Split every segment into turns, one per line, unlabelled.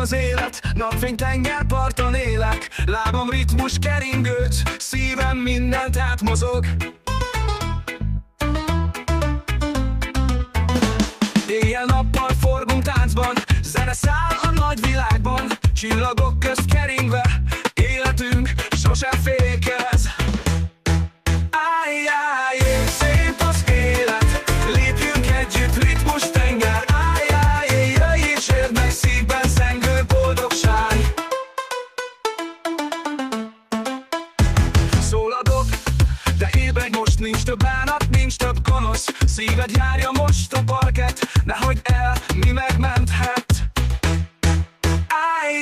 az élet, napfény tengerparton élek. Lábam ritmus keringőt, szívem mindent átmozog. Éjjel-nappal forgunk táncban, zene száll a nagy világban. Csillagok közt keringve, életünk sosem fékez. Áj, szép az élet, lépjünk együtt, ritmus tenger. Áj, jöjj és érd meg, szívben zengő boldogság. Szól a dob, de ébredj most, nincs több bánat, nincs több gonosz. Szíved járja most a parket, ne hagyd el, mi megmenthet. Áj,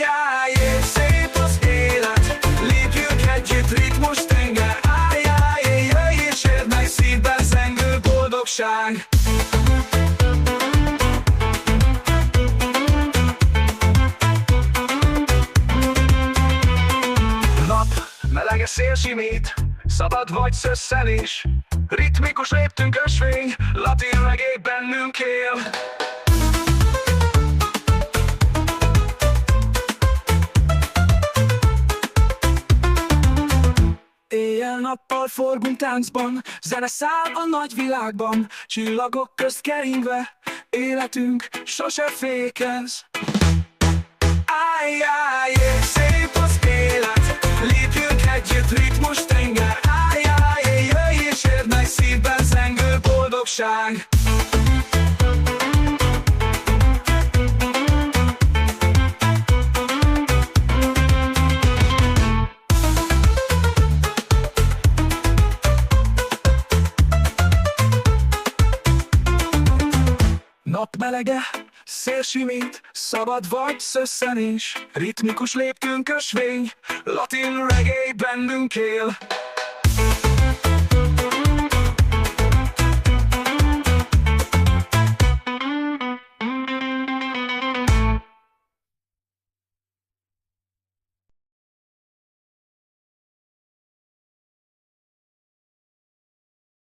szép az élet, lépjünk együtt, ritmus tenger. Áj, jöjj és érd meg, szívben zengő boldogság. Nap, melege szél simít, szabad vagy szösszenés. Ritmikus léptünk ösvény, latin reggae bennünk él. Éjjel-nappal forgunk táncban, zene száll a nagy világban. Csillagok közt keringve, életünk sose fékez. Áj, szép az élet, lépjünk együtt, ritmus tenger. Áj, jöjj és érd meg, szívben zengő boldogság. Nap melege, szél simít, szabad vagy szösszenés. Ritmikus léptünk ösvény, latin reggae bennünk él.